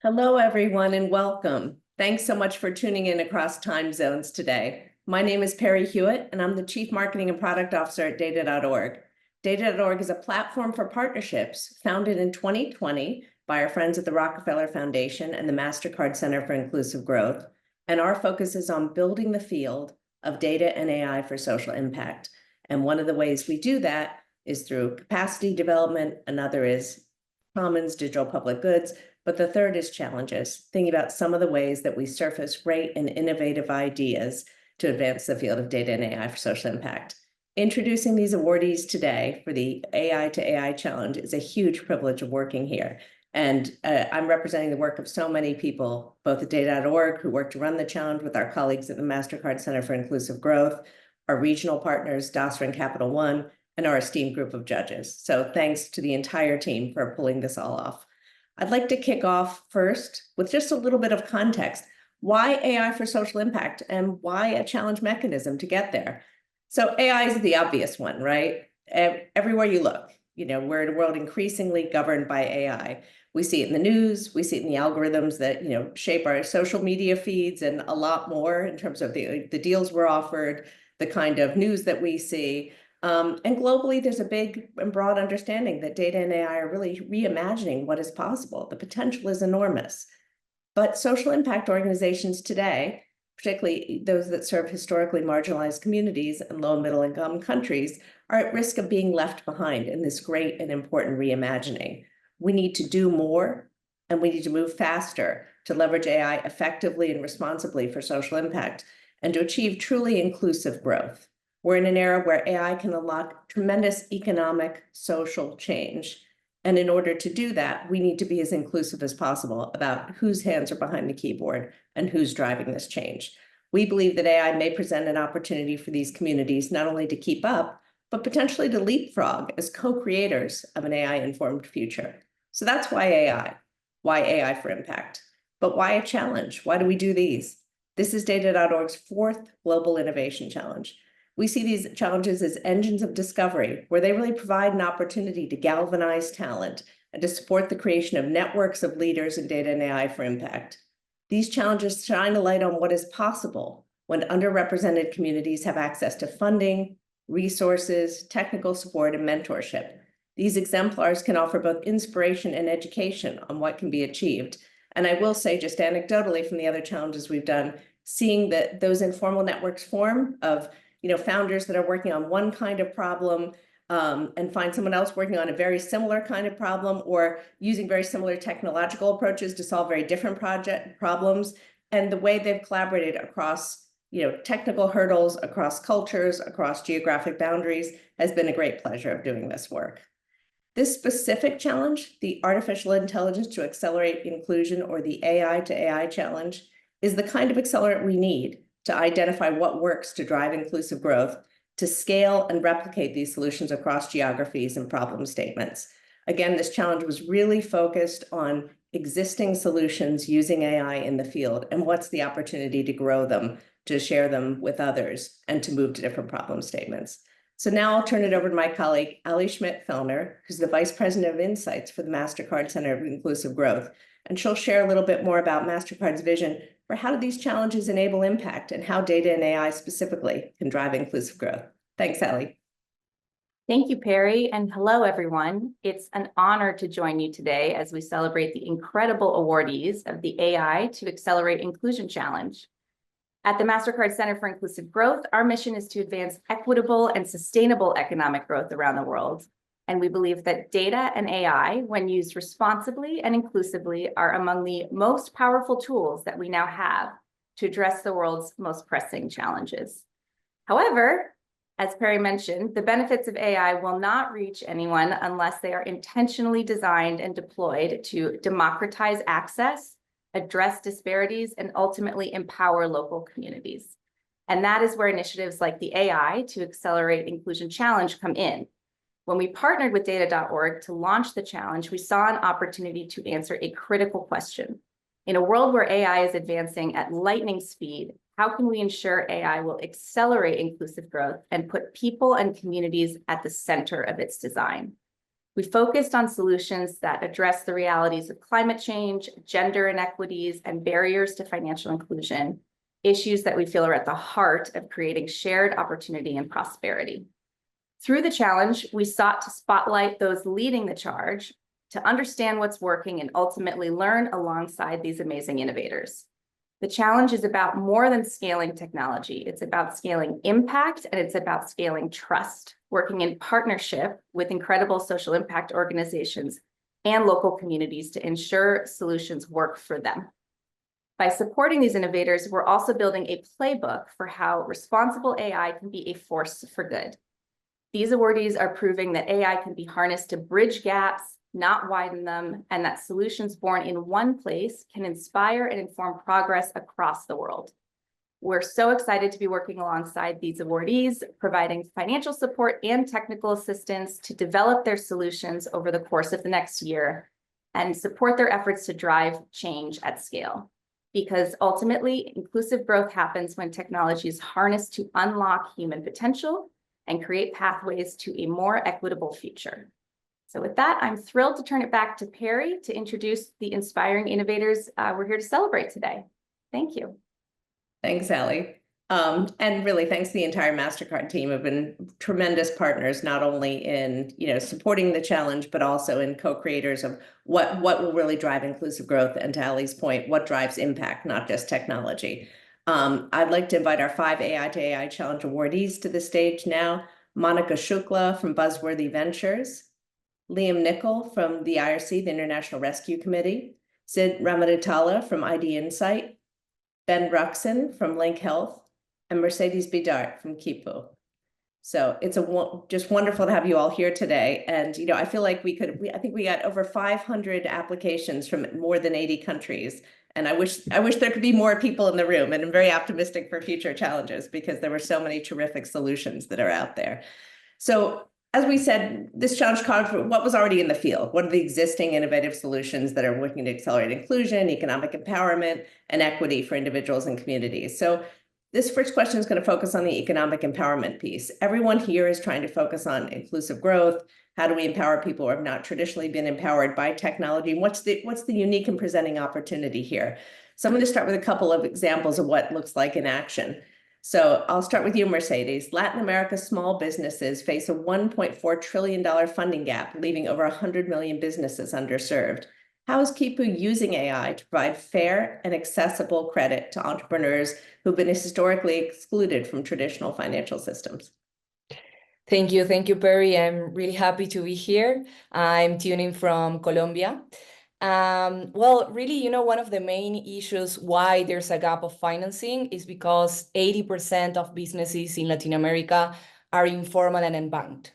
Hello, everyone, and welcome. Thanks so much for tuning in across time zones today. My name is Perry Hewitt, and I'm the Chief Marketing and Product Officer at Data.org. Data.org is a platform for partnerships founded in 2020 by our friends at the Rockefeller Foundation and the Mastercard Center for Inclusive Growth. And our focus is on building the field of data and AI for social impact. And one of the ways we do that is through capacity development. Another is commons, digital public goods. But the third is challenges, thinking about some of the ways that we surface great and innovative ideas to advance the field of data and AI for social impact. Introducing these awardees today for the AI2AI challenge is a huge privilege of working here. And I'm representing the work of so many people, both at Data.org, who work to run the challenge with our colleagues at the Mastercard Center for Inclusive Growth, our regional partners, DASRA and Capital One, and our esteemed group of judges. So thanks to the entire team for pulling this all off. I'd like to kick off first with just a little bit of context. Why AI for social impact and why a challenge mechanism to get there? So AI is the obvious one, right? Everywhere you look, we're in a world increasingly governed by AI. We see it in the news, we see it in the algorithms that, shape our social media feeds and a lot more in terms of the deals we're offered, the kind of news that we see. And globally, there's a big and broad understanding that data and AI are really reimagining what is possible. The potential is enormous. But social impact organizations today, particularly those that serve historically marginalized communities and low and middle income countries, are at risk of being left behind in this great and important reimagining. We need to do more, and we need to move faster to leverage AI effectively and responsibly for social impact and to achieve truly inclusive growth. We're in an era where AI can unlock tremendous economic, social change. And in order to do that, we need to be as inclusive as possible about whose hands are behind the keyboard and who's driving this change. We believe that AI may present an opportunity for these communities not only to keep up, but potentially to leapfrog as co-creators of an AI-informed future. So that's why AI for impact. But why a challenge? Why do we do these? This is Data.org's fourth Global Innovation Challenge. We see these challenges as engines of discovery, where they really provide an opportunity to galvanize talent and to support the creation of networks of leaders in data and AI for impact. These challenges shine a light on what is possible when underrepresented communities have access to funding, resources, technical support, and mentorship. These exemplars can offer both inspiration and education on what can be achieved. And I will say, just anecdotally from the other challenges we've done, seeing that those informal networks form of founders that are working on one kind of problem and find someone else working on a very similar kind of problem or using very similar technological approaches to solve very different problems. And the way they've collaborated across technical hurdles, across cultures, across geographic boundaries has been a great pleasure of doing this work. This specific challenge, the Artificial Intelligence to Accelerate Inclusion, or the AI2AI challenge, is the kind of accelerant we need to identify what works to drive inclusive growth, to scale and replicate these solutions across geographies and problem statements. Again, this challenge was really focused on existing solutions using AI in the field and what's the opportunity to grow them, to share them with others, and to move to different problem statements. So now I'll turn it over to my colleague, Ali Schmidt-Fellner, who's the Vice President of Insights for the Mastercard Center for Inclusive Growth. And she'll share a little bit more about Mastercard's vision for how do these challenges enable impact and how data and AI specifically can drive inclusive growth. Thanks, Ali. Thank you, Perry, and hello, everyone. It's an honor to join you today as we celebrate the incredible awardees of the AI to Accelerate Inclusion Challenge. At the Mastercard Center for Inclusive Growth, our mission is to advance equitable and sustainable economic growth around the world. And we believe that data and AI, when used responsibly and inclusively, are among the most powerful tools that we now have to address the world's most pressing challenges. However, as Perry mentioned, the benefits of AI will not reach anyone unless they are intentionally designed and deployed to democratize access, address disparities, and ultimately empower local communities. And that is where initiatives like the AI to Accelerate Inclusion Challenge come in. When we partnered with Data.org to launch the challenge, we saw an opportunity to answer a critical question. In a world where AI is advancing at lightning speed, how can we ensure AI will accelerate inclusive growth and put people and communities at the center of its design? We focused on solutions that address the realities of climate change, gender inequities, and barriers to financial inclusion, issues that we feel are at the heart of creating shared opportunity and prosperity. Through the challenge, we sought to spotlight those leading the charge, to understand what's working and ultimately learn alongside these amazing innovators. The challenge is about more than scaling technology. It's about scaling impact, and it's about scaling trust, working in partnership with incredible social impact organizations and local communities to ensure solutions work for them. By supporting these innovators, we're also building a playbook for how responsible AI can be a force for good. These awardees are proving that AI can be harnessed to bridge gaps, not widen them, and that solutions born in one place can inspire and inform progress across the world. We're so excited to be working alongside these awardees, providing financial support and technical assistance to develop their solutions over the course of the next year and support their efforts to drive change at scale. Because ultimately, inclusive growth happens when technology is harnessed to unlock human potential and create pathways to a more equitable future. So with that, I'm thrilled to turn it back to Perry to introduce the inspiring innovators we're here to celebrate today. Thank you. Thanks, Allie. And really, thanks to the entire Mastercard team have been tremendous partners, not only in supporting the challenge, but also in co-creators of what will really drive inclusive growth. And to Allie's point, what drives impact, not just technology. I'd like to invite our 5 AI2AI Challenge awardees to the stage now. Monica Shukla from Buzzworthy Ventures, Liam Nickel from the IRC, the International Rescue Committee, Sid Ramaditala from ID Insight, Ben Ruxin from Link Health, and Mercedes Bidart from Kipu. So it's just wonderful to have you all here today. And I feel like I think we got over 500 applications from more than 80 countries. And I wish there could be more people in the room, and I'm very optimistic for future challenges because there were so many terrific solutions that are out there. So as we said, this challenge called for what was already in the field. What are the existing innovative solutions that are working to accelerate inclusion, economic empowerment, and equity for individuals and communities? So this first question is going to focus on the economic empowerment piece. Everyone here is trying to focus on inclusive growth. How do we empower people who have not traditionally been empowered by technology? And what's the unique and presenting opportunity here? So I'm going to start with a couple of examples of what it looks like in action. So I'll start with you, Mercedes. Latin America's small businesses face a $1.4 trillion funding gap, leaving over 100 million businesses underserved. How is Kipu using AI to provide fair and accessible credit to entrepreneurs who've been historically excluded from traditional financial systems? Thank you, Perry. I'm really happy to be here. I'm tuning from Colombia. Well, really, one of the main issues why there's a gap of financing is because 80% of businesses in Latin America are informal and unbanked.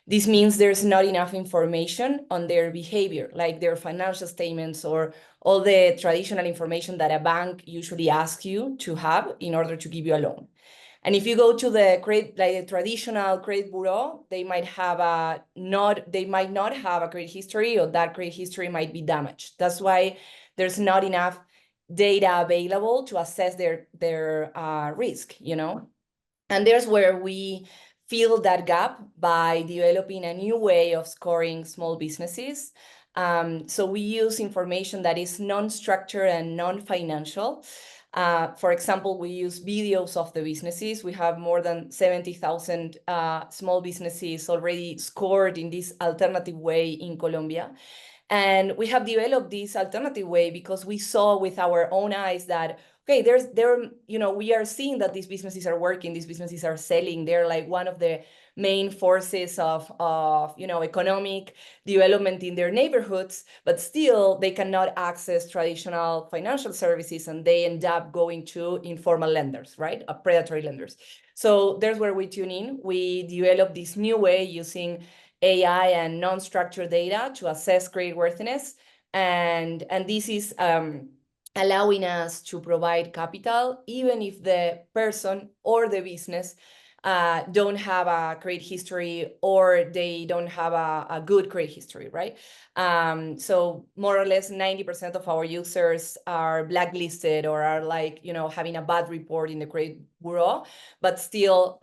This means there's not enough information on their behavior, like their financial statements or all the traditional information that a bank usually asks you to have in order to give you a loan. And if you go to the traditional credit bureau, they might not have a credit history, or that credit history might be damaged. That's why there's not enough data available to assess their risk, And there's where we fill that gap by developing a new way of scoring small businesses. So we use information that is non-structured and non-financial. For example, we use videos of the businesses. We have more than 70,000 small businesses already scored in this alternative way in Colombia. And we have developed this alternative way because we saw with our own eyes that, okay, we are seeing that these businesses are working, these businesses are selling. They're like one of the main forces of economic development in their neighborhoods, but still they cannot access traditional financial services, and they end up going to informal lenders, right? Predatory lenders. So there's where we tune in. We develop this new way using AI and non-structured data to assess creditworthiness, and this is allowing us to provide capital even if the person or the business don't have a credit history, or they don't have a good credit history, right? So more or less 90% of our users are blacklisted or are like, having a bad report in the credit bureau, but still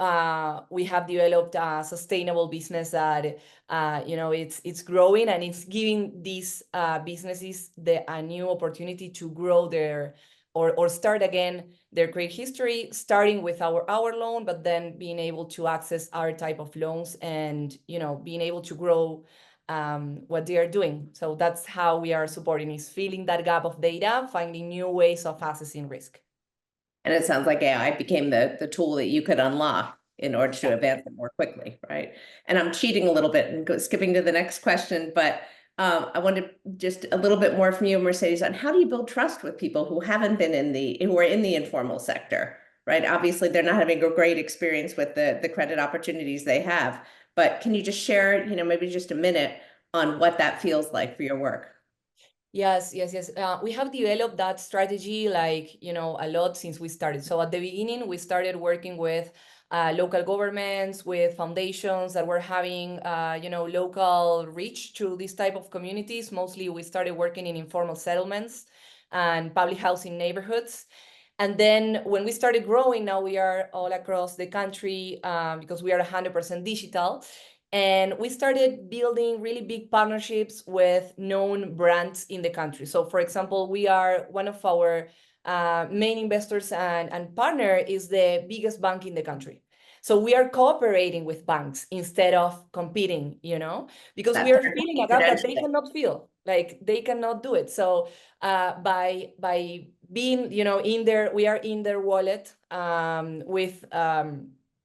we have developed a sustainable business that it's growing, and it's giving these businesses a new opportunity to grow their or start again their credit history, starting with our loan, but then being able to access our type of loans and being able to grow what they are doing. So that's how we are supporting, is filling that gap of data, finding new ways of assessing risk. And it sounds like AI became the tool that you could unlock in order to advance it more quickly, right? And I'm cheating a little bit and skipping to the next question, but I wanted just a little bit more from you, Mercedes, on how do you build trust with people who haven't been who are in the informal sector, right? Obviously, they're not having a great experience with the credit opportunities they have, but can you just share, maybe just a minute on what that feels like for your work? Yes. We have developed that strategy, a lot since we started. So at the beginning, we started working with local governments, with foundations that were having, local reach to this type of communities. Mostly, we started working in informal settlements and public housing neighborhoods. And then when we started growing, now we are all across the country because we are 100% digital. And we started building really big partnerships with known brands in the country. So for example, we are one of our main investors and partner is the biggest bank in the country. So we are cooperating with banks instead of competing, because we are feeling a gap that they cannot feel, like they cannot do it. So by being, in there, we are in their wallet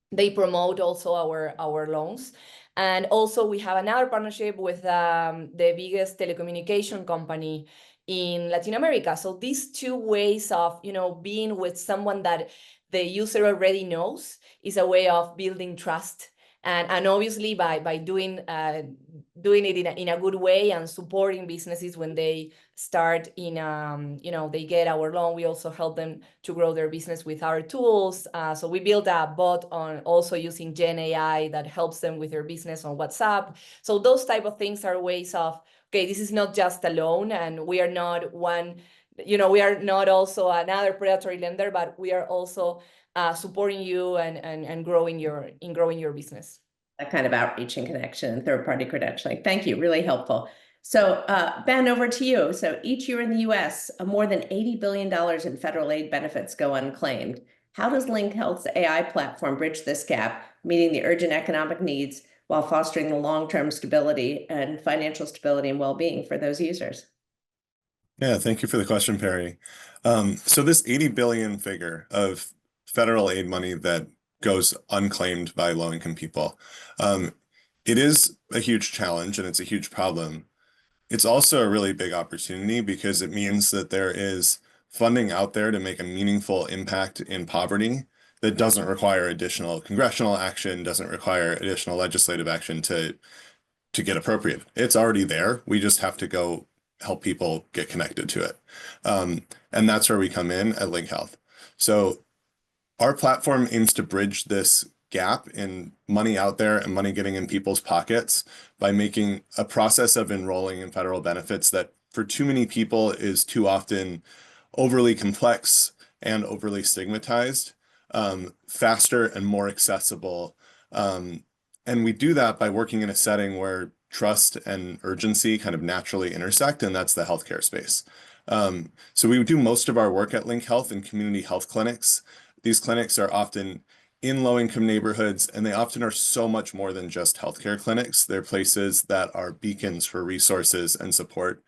they promote also our loans. And also we have another partnership with the biggest telecommunication company in Latin America. So these two ways of, being with someone that the user already knows is a way of building trust. And obviously by doing it in a good way and supporting businesses when they start in, they get our loan, we also help them to grow their business with our tools. So we built a bot on also using Gen AI that helps them with their business on WhatsApp. So those type of things are ways of, okay, this is not just a loan, and we are not we are not also another predatory lender, but we are also supporting you and growing your business. That kind of outreach and connection and third-party credentialing. Thank you, really helpful. So Ben, over to you. So each year in the US, more than $80 billion in federal aid benefits go unclaimed. How does Link Health's AI platform bridge this gap, meeting the urgent economic needs while fostering the long-term stability and financial stability and well-being for those users? Yeah, thank you for the question, Perry. So this 80 billion figure of federal aid money that goes unclaimed by low-income people, it is a huge challenge and it's a huge problem. It's also a really big opportunity because it means that there is funding out there to make a meaningful impact in poverty that doesn't require additional congressional action, doesn't require additional legislative action to get appropriated. It's already there. We just have to go help people get connected to it. And that's where we come in at Link Health. So our platform aims to bridge this gap in money out there and money getting in people's pockets by making a process of enrolling in federal benefits that for too many people is too often overly complex and overly stigmatized, faster and more accessible. And we do that by working in a setting where trust and urgency kind of naturally intersect, and that's the healthcare space. So we do most of our work at Link Health in community health clinics. These clinics are often in low-income neighborhoods, and they often are so much more than just healthcare clinics. They're places that are beacons for resources and support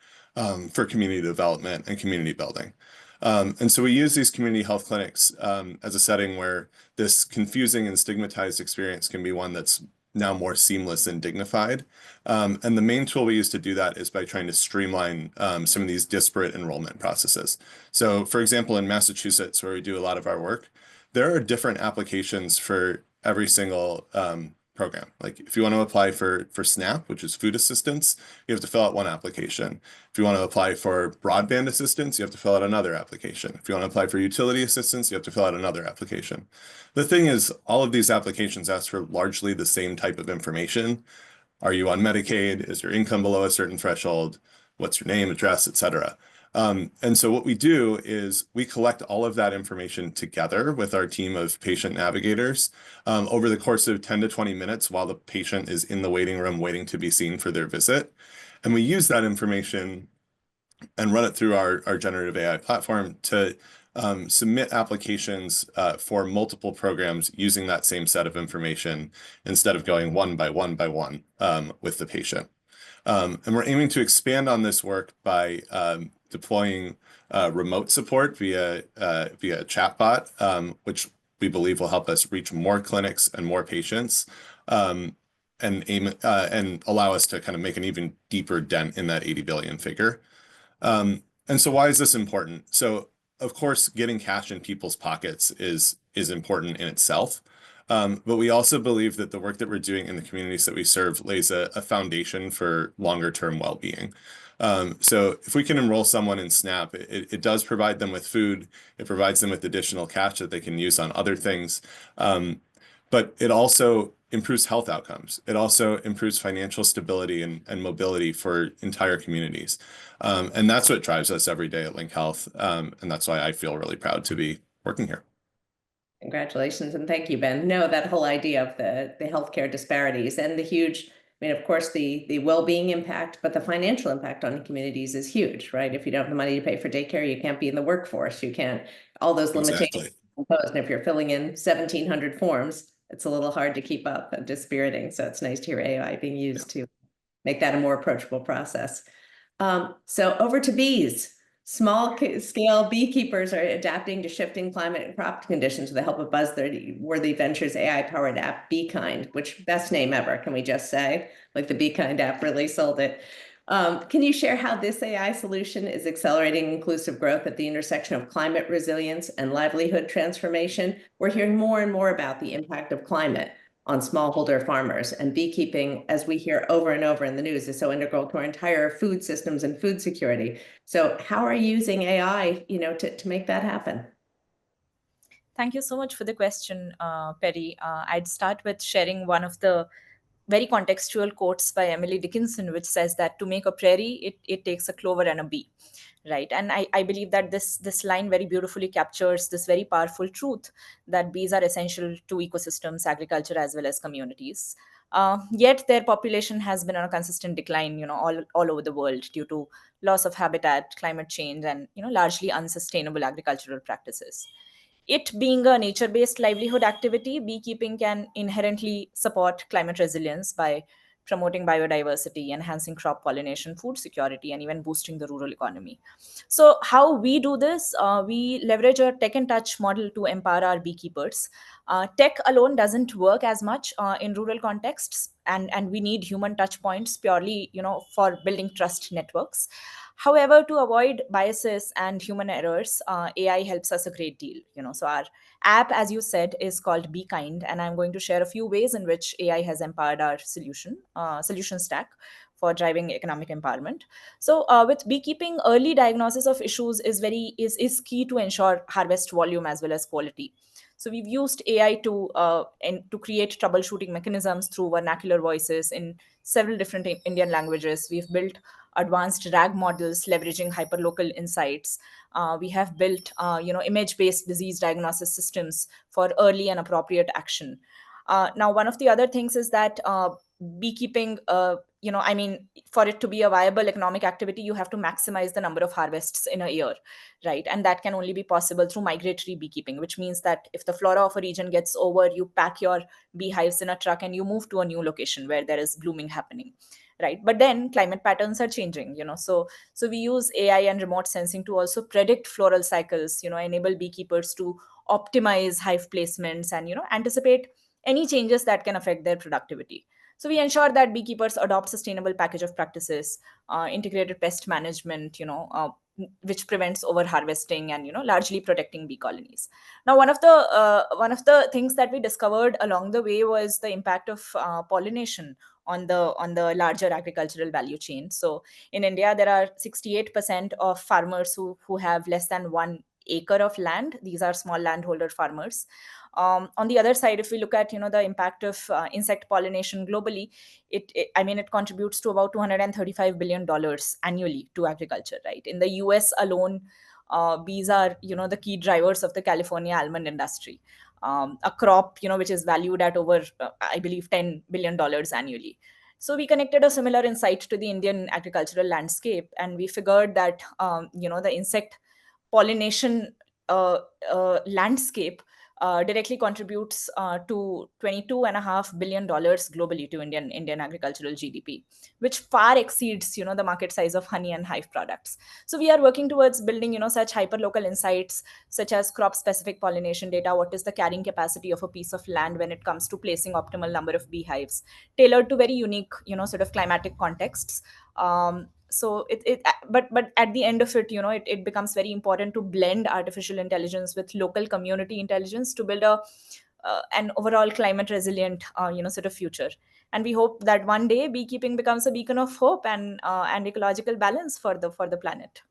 for community development and community building. And so we use these community health clinics as a setting where this confusing and stigmatized experience can be one that's now more seamless and dignified. And the main tool we use to do that is by trying to streamline some of these disparate enrollment processes. So for example, in Massachusetts, where we do a lot of our work, there are different applications for every single program. Like if you want to apply for SNAP, which is food assistance, you have to fill out one application. If you want to apply for broadband assistance, you have to fill out another application. If you want to apply for utility assistance, you have to fill out another application. The thing is, all of these applications ask for largely the same type of information. Are you on Medicaid? Is your income below a certain threshold? What's your name, address, et cetera? And so what we do is we collect all of that information together with our team of patient navigators over the course of 10 to 20 minutes while the patient is in the waiting room waiting to be seen for their visit. And we use that information and run it through our generative AI platform to submit applications for multiple programs using that same set of information instead of going one by one by one with the patient. And we're aiming to expand on this work by deploying remote support via a chatbot, which we believe will help us reach more clinics and more patients, and allow us to kind of make an even deeper dent in that 80 billion figure. And so why is this important? So of course, getting cash in people's pockets is important in itself. But we also believe that the work that we're doing in the communities that we serve lays a foundation for longer term well-being. So if we can enroll someone in SNAP, it does provide them with food. It provides them with additional cash that they can use on other things. But it also improves health outcomes. It also improves financial stability and mobility for entire communities. And that's what drives us every day at Link Health. And that's why I feel really proud to be working here. Congratulations and thank you, Ben. No, that whole idea of the healthcare disparities and the huge, I mean, of course, the well-being impact, but the financial impact on communities is huge, right? If you don't have the money to pay for daycare, you can't be in the workforce. You can't, all those limitations imposed. And if you're filling in 1,700 forms, it's a little hard to keep up and dispiriting. So it's nice to hear AI being used to make that a more approachable process. So over to bees. Small scale beekeepers are adapting to shifting climate and crop conditions with the help of Buzzworthy Ventures AI-powered app BeKind, which best name ever, can we just say? Like the BeKind app really sold it. Can you share how this AI solution is accelerating inclusive growth at the intersection of climate resilience and livelihood transformation? We're hearing more and more about the impact of climate on smallholder farmers, and beekeeping, as we hear over and over in the news, is so integral to our entire food systems and food security. So how are you using AI, to make that happen? Thank you so much for the question, Perry. I'd start with sharing one of the very contextual quotes by Emily Dickinson, which says that to make a prairie, it takes a clover and a bee. Right. And I believe that this line very beautifully captures this very powerful truth that bees are essential to ecosystems, agriculture, as well as communities. Yet their population has been on a consistent decline, all over the world due to loss of habitat, climate change, and, largely unsustainable agricultural practices. It being a nature-based livelihood activity, beekeeping can inherently support climate resilience by promoting biodiversity, enhancing crop pollination, food security, and even boosting the rural economy. So how we do this? We leverage a tech and touch model to empower our beekeepers. Tech alone doesn't work as much in rural contexts, and we need human touch points purely, for building trust networks. However, to avoid biases and human errors, AI helps us a great deal. So our app, as you said, is called BeKind, and I'm going to share a few ways in which AI has empowered our solution stack for driving economic empowerment. So with beekeeping, early diagnosis of issues is key to ensure harvest volume as well as quality. So we've used AI to create troubleshooting mechanisms through vernacular voices in several different Indian languages. We've built advanced RAG models leveraging hyperlocal insights. We have built, image-based disease diagnosis systems for early and appropriate action. Now, one of the other things is that beekeeping, for it to be a viable economic activity, you have to maximize the number of harvests in a year, right? And that can only be possible through migratory beekeeping, which means that if the flora of a region gets over, you pack your beehives in a truck and you move to a new location where there is blooming happening. Right. But then climate patterns are changing, so we use AI and remote sensing to also predict floral cycles, enable beekeepers to optimize hive placements and, anticipate any changes that can affect their productivity. So we ensure that beekeepers adopt sustainable package of practices, integrated pest management, which prevents over harvesting and largely protecting bee colonies. Now, one of the things that we discovered along the way was the impact of pollination on the larger agricultural value chain. So in India, there are 68% of farmers who have less than 1 acre of land. These are small landholder farmers. On the other side, if we look at the impact of insect pollination globally, it contributes to about $235 billion annually to agriculture. Right, in the US alone, bees are the key drivers of the California almond industry, a crop which is valued at over I believe $10 billion annually. So we connected a similar insight to the Indian agricultural landscape, and we figured that the insect pollination landscape directly contributes to $22.5 billion globally to Indian agricultural GDP, which far exceeds the market size of honey and hive products. So we are working towards building such hyperlocal insights, such as crop specific pollination data. What is the carrying capacity of a piece of land when it comes to placing optimal number of beehives, tailored to very unique sort of climatic contexts. But at the end of it, it becomes very important to blend artificial intelligence with local community intelligence to build an overall climate resilient sort of future. And we hope that one day beekeeping becomes a beacon of hope and ecological balance for the planet.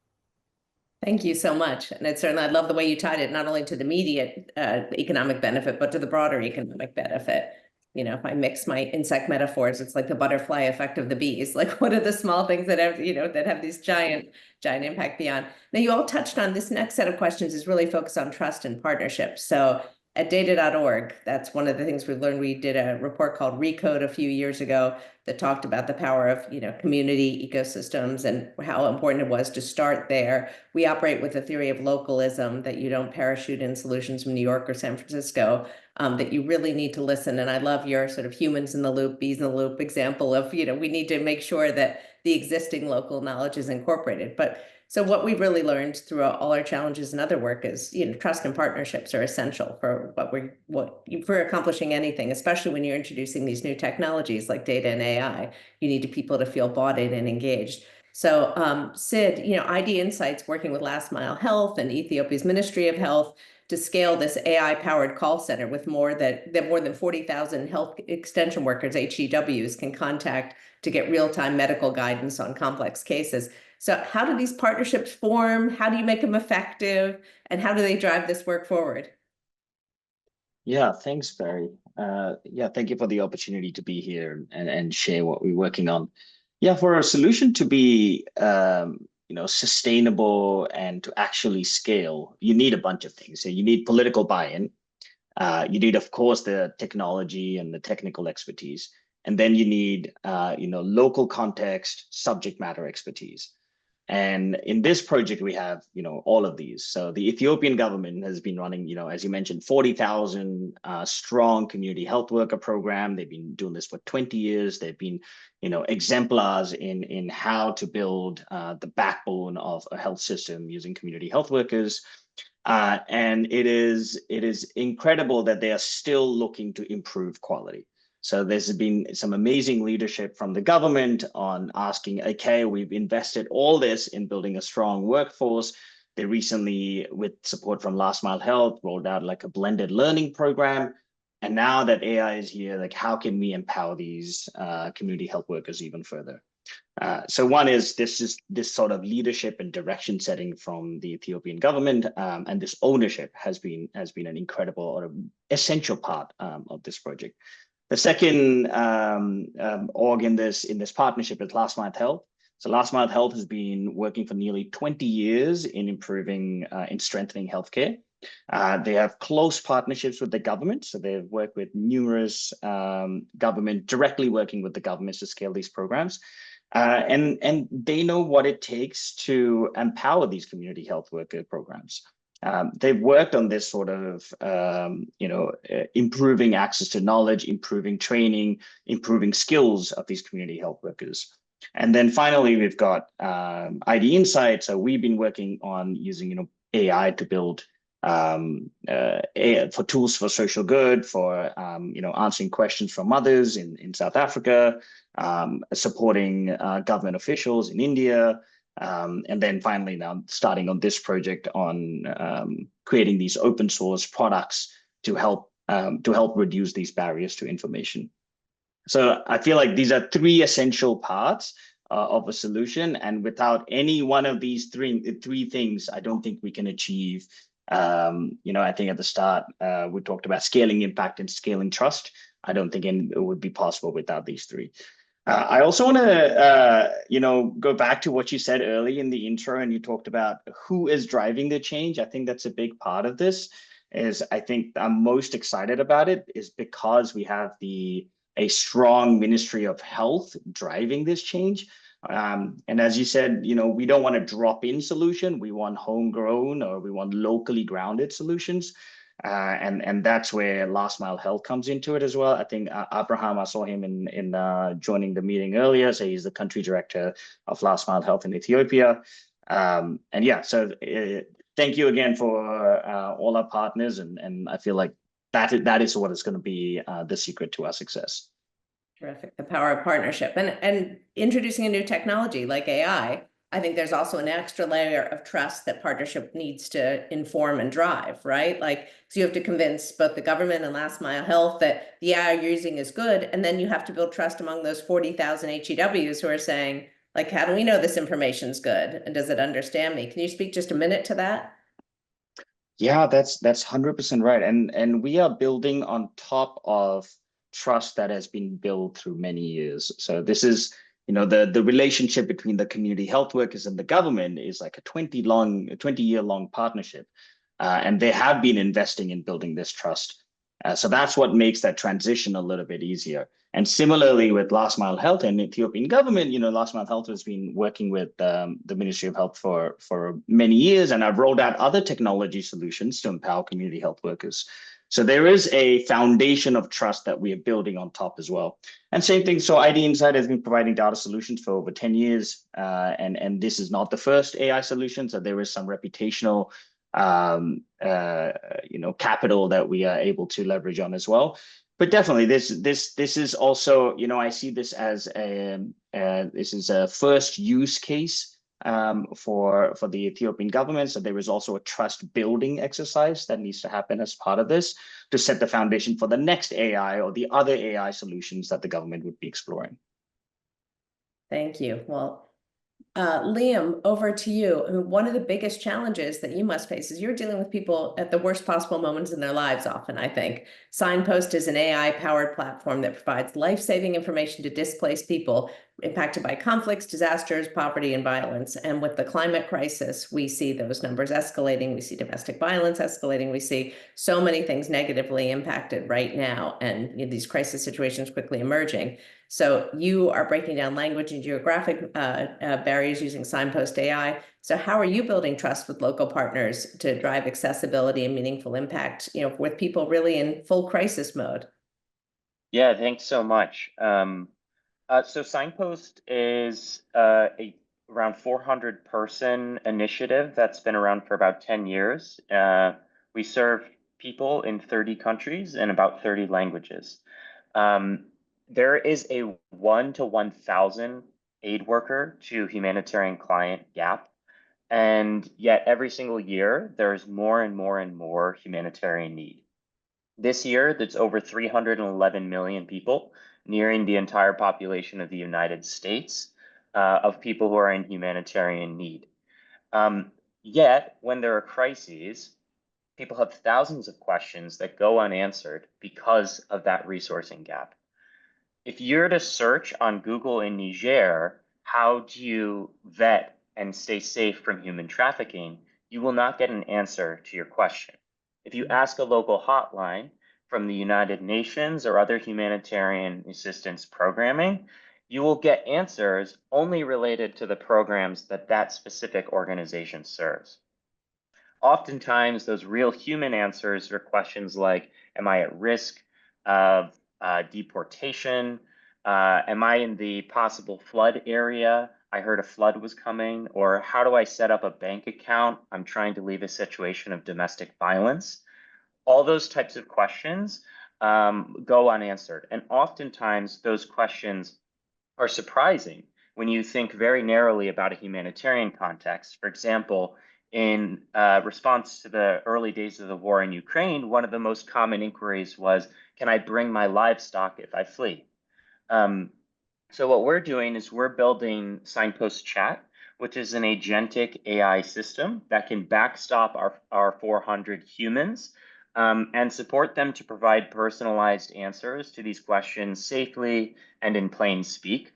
Thank you so much. And it's certainly, I love the way you tied it not only to the immediate economic benefit, but to the broader economic benefit. If I mix my insect metaphors, it's like the butterfly effect of the bees. Like, what are the small things that have, that have this giant impact beyond? Now, you all touched on this next set of questions is really focused on trust and partnership. So at data.org, that's one of the things we've learned. We did a report called Recode a few years ago that talked about the power of, community ecosystems and how important it was to start there. We operate with a theory of localism, that you don't parachute in solutions from New York or San Francisco, that you really need to listen. And I love your sort of humans in the loop, bees in the loop example of, we need to make sure that the existing local knowledge is incorporated. But so what we've really learned through all our challenges and other work is, trust and partnerships are essential for for accomplishing anything, especially when you're introducing these new technologies like data and AI. You need people to feel bought in and engaged. So Sid, ID Insights working with Last Mile Health and Ethiopia's Ministry of Health to scale this AI-powered call center with more than 40,000 health extension workers, HEWs, can contact to get real-time medical guidance on complex cases. So how do these partnerships form? How do you make them effective? And how do they drive this work forward? Yeah, thanks, Barry. Thank you for the opportunity to be here and share what we're working on. Yeah, for a solution to be sustainable and to actually scale, you need a bunch of things. So you need political buy-in. You need, of course, the technology and the technical expertise. And then you need, local context, subject matter expertise. And in this project, we have, all of these. So the Ethiopian government has been running, as you mentioned, 40,000 strong community health worker program. They've been doing this for 20 years. They've been, exemplars in how to build the backbone of a health system using community health workers. And it is incredible that they are still looking to improve quality. So there's been some amazing leadership from the government on asking, okay, we've invested all this in building a strong workforce. They recently, with support from Last Mile Health, rolled out like a blended learning program. And now that AI is here, like how can we empower these community health workers even further? So one is this sort of leadership and direction setting from the Ethiopian government, and this ownership has been an incredible or essential part of this project. The second org in this partnership is Last Mile Health. So Last Mile Health has been working for nearly 20 years in improving and strengthening healthcare. They have close partnerships with the government. So they've worked with numerous government, directly working with the governments to scale these programs. And they know what it takes to empower these community health worker programs. They've worked on this sort of, improving access to knowledge, improving training, improving skills of these community health workers. And then finally, we've got ID Insights. So we've been working on using, AI to build AI for tools for social good, for answering questions from mothers in South Africa, supporting government officials in India, And then finally now starting on this project on creating these open source products to help reduce these barriers to information. So I feel like these are three essential parts of a solution, and without any one of these three things, I don't think we can achieve. I think at the start we talked about scaling impact and scaling trust. I don't think it would be possible without these three. I also want to, go back to what you said early in the intro, and you talked about who is driving the change. I think that's a big part of this. I think I'm most excited about it is because we have a strong Ministry of Health driving this change. And as you said, we don't want a drop-in solution. We want homegrown, or we want locally grounded solutions. And that's where Last Mile Health comes into it as well. I think Abraham, I saw him in joining the meeting earlier. So he's the country director of Last Mile Health in Ethiopia. And yeah, so thank you again for all our partners. And I feel like that is what is going to be the secret to our success. Terrific. The power of partnership and introducing a new technology like AI. I think there's also an extra layer of trust that partnership needs to inform and drive, right? Like, so you have to convince both the government and Last Mile Health that the AI you're using is good. And then you have to build trust among those 40,000 HEWs who are saying, like, how do we know this information is good? And does it understand me? Can you speak just a minute to that? Yeah, that's 100% right. And we are building on top of trust that has been built through many years. So this is, the relationship between the community health workers and the government is like a 20-year long partnership. And they have been investing in building this trust. So that's what makes that transition a little bit easier. And similarly with Last Mile Health and Ethiopian government, Last Mile Health has been working with the Ministry of Health for many years, and I've rolled out other technology solutions to empower community health workers. So there is a foundation of trust that we are building on top as well. And same thing, so ID Insight has been providing data solutions for over 10 years, and this is not the first AI solution, so there is some reputational capital that we are able to leverage on as well. But definitely, this is also, I see this as this is a first use case for the Ethiopian government. So there is also a trust building exercise that needs to happen as part of this to set the foundation for the next AI or the other AI solutions that the government would be exploring. Thank you. Well, Liam, over to you. I mean, one of the biggest challenges that you must face is you're dealing with people at the worst possible moments in their lives often, I think. Signpost is an AI-powered platform that provides life-saving information to displaced people impacted by conflicts, disasters, poverty, and violence. And with the climate crisis, we see those numbers escalating. We see domestic violence escalating. We see so many things negatively impacted right now, and these crisis situations quickly emerging. So you are breaking down language and geographic barriers using Signpost AI. So how are you building trust with local partners to drive accessibility and meaningful impact, with people really in full crisis mode? Yeah, thanks so much. So Signpost is around 400 person initiative that's been around for about 10 years. We serve people in 30 countries and about 30 languages. There is a 1 to 1,000 aid worker to humanitarian client gap. And yet every single year, there's more and more and more humanitarian need. This year, that's over 311 million people, nearing the entire population of the United States, of people who are in humanitarian need. Yet, when there are crises, people have thousands of questions that go unanswered because of that resourcing gap. If you're to search on Google in Niger, how do you vet and stay safe from human trafficking, you will not get an answer to your question. If you ask a local hotline from the United Nations or other humanitarian assistance programming, you will get answers only related to the programs that that specific organization serves. Oftentimes, those real human answers are questions like, am I at risk of deportation? Am I in the possible flood area? I heard a flood was coming. Or how do I set up a bank account? I'm trying to leave a situation of domestic violence. All those types of questions go unanswered. And oftentimes those questions are surprising when you think very narrowly about a humanitarian context. For example, in response to the early days of the war in Ukraine, one of the most common inquiries was, can I bring my livestock if I flee? So what we're doing is we're building Signpost Chat, which is an agentic AI system that can backstop our 400 humans and support them to provide personalized answers to these questions safely and in plain speak.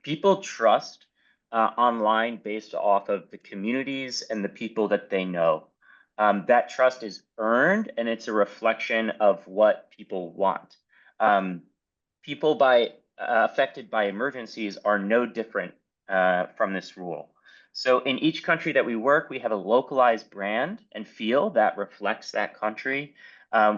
People trust online based off of the communities and the people that they know. That trust is earned, and it's a reflection of what people want. People affected by emergencies are no different from this rule. So in each country that we work, we have a localized brand and feel that reflects that country.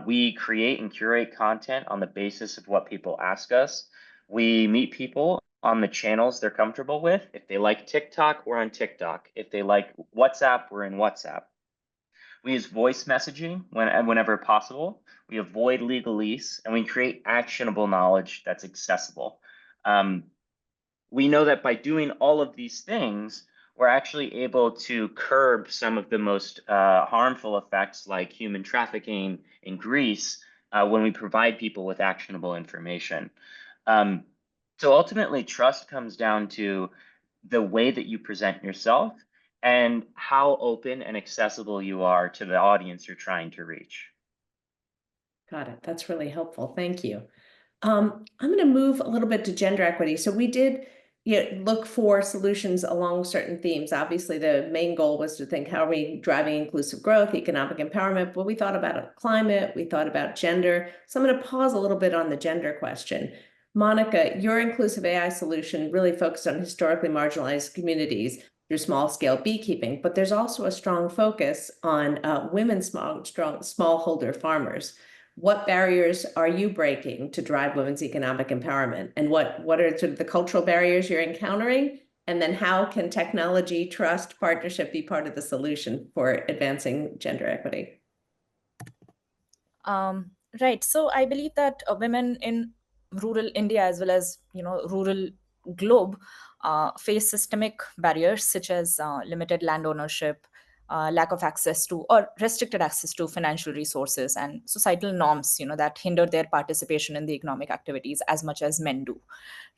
We create and curate content on the basis of what people ask us. We meet people on the channels they're comfortable with. If they like TikTok, we're on TikTok. If they like WhatsApp, we're in WhatsApp. We use voice messaging whenever possible. We avoid legalese, and we create actionable knowledge that's accessible. We know that by doing all of these things, we're actually able to curb some of the most harmful effects like human trafficking in Greece when we provide people with actionable information. So ultimately, trust comes down to the way that you present yourself and how open and accessible you are to the audience you're trying to reach. Got it. That's really helpful. Thank you. I'm going to move a little bit to gender equity. So we did look for solutions along certain themes. Obviously, the main goal was to think, how are we driving inclusive growth, economic empowerment? But we thought about climate, we thought about gender. So I'm going to pause a little bit on the gender question. Monica, your inclusive AI solution really focused on historically marginalized communities through small-scale beekeeping, but there's also a strong focus on women smallholder farmers. What barriers are you breaking to drive women's economic empowerment? And what are sort of the cultural barriers you're encountering? And then how can technology, trust, partnership be part of the solution for advancing gender equity? Right. So I believe that women in rural India as well as rural globe face systemic barriers such as limited land ownership, lack of access to or restricted access to financial resources, and societal norms that hinder their participation in the economic activities as much as men do.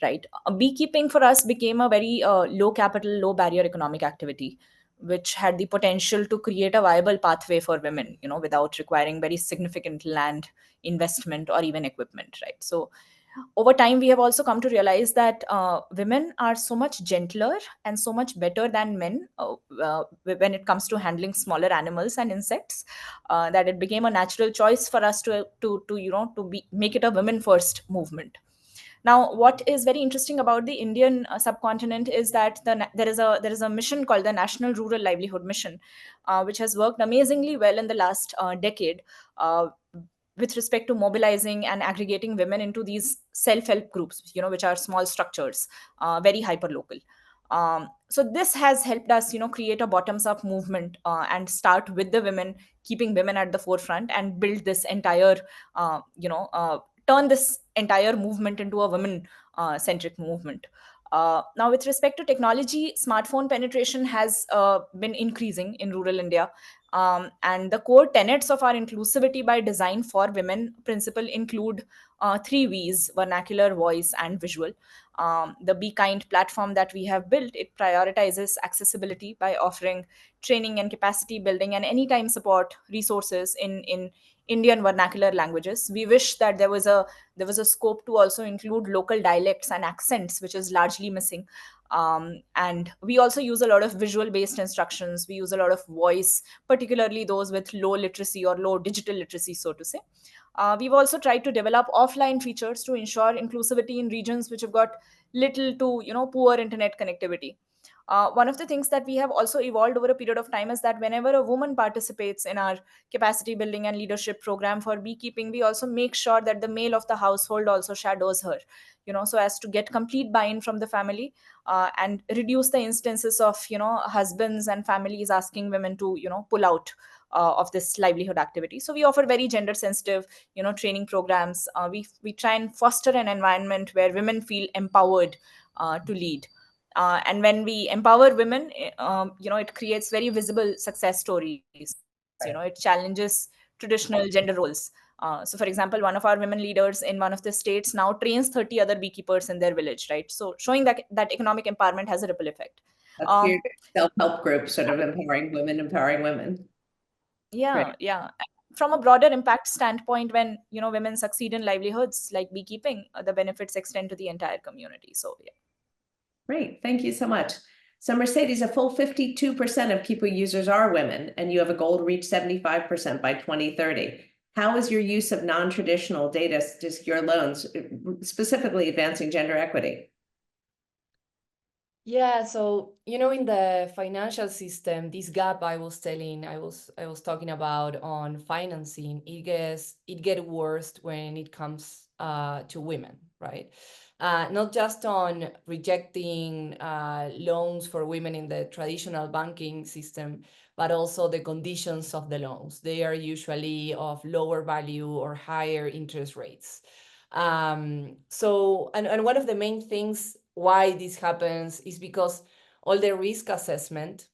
Right. Beekeeping for us became a very low capital, low barrier economic activity, which had the potential to create a viable pathway for women, without requiring very significant land investment or even equipment, right? So over time, we have also come to realize that women are so much gentler and so much better than men when it comes to handling smaller animals and insects, that it became a natural choice for us to make it a women first movement. Now, what is very interesting about the Indian subcontinent is that there is a mission called the National Rural Livelihood Mission, which has worked amazingly well in the last decade uh, with respect to mobilizing and aggregating women into these self-help groups, which are small structures, very hyper local. So this has helped us, create a bottoms-up movement and start with the women, keeping women at the forefront, and build this entire, turn this entire movement into a women centric movement. Now, with respect to technology, smartphone penetration has been increasing in rural India. And the core tenets of our inclusivity by design for women principle include three V's: vernacular, voice, and visual. The Be Kind platform that we have built, it prioritizes accessibility by offering training and capacity building and anytime support resources in Indian vernacular languages. We wish that there was a scope to also include local dialects and accents, which is largely missing. And we also use a lot of visual based instructions. We use a lot of voice, particularly those with low literacy or low digital literacy, so to say. We've also tried to develop offline features to ensure inclusivity in regions which have got little to poor internet connectivity. One of the things that we have also evolved over a period of time is that whenever a woman participates in our capacity building and leadership program for beekeeping, we also make sure that the male of the household also shadows her, so as to get complete buy-in from the family, and reduce the instances of husbands and families asking women to pull out of this livelihood activity. So we offer very gender sensitive training programs. We try and foster an environment where women feel empowered to lead. And when we empower women, it creates very visible success stories. It challenges traditional gender roles. So, for example, one of our women leaders in one of the states now trains 30 other beekeepers in their village, right? So, showing that economic empowerment has a ripple effect. That's your self-help group, sort of empowering women. Yeah, yeah. From a broader impact standpoint, when women succeed in livelihoods like beekeeping, the benefits extend to the entire community. So, yeah. Great, thank you so much. So Mercedes, a full 52% of Keepu users are women, and you have a goal to reach 75% by 2030. How is your use of non-traditional data to secure loans, specifically advancing gender equity? Yeah, so in the financial system, this gap I was talking about on financing, it gets worse when it comes to women, right? Not just on rejecting loans for women in the traditional banking system, but also the conditions of the loans. They are usually of lower value or higher interest rates. So one of the main things why this happens is because all the risk assessment,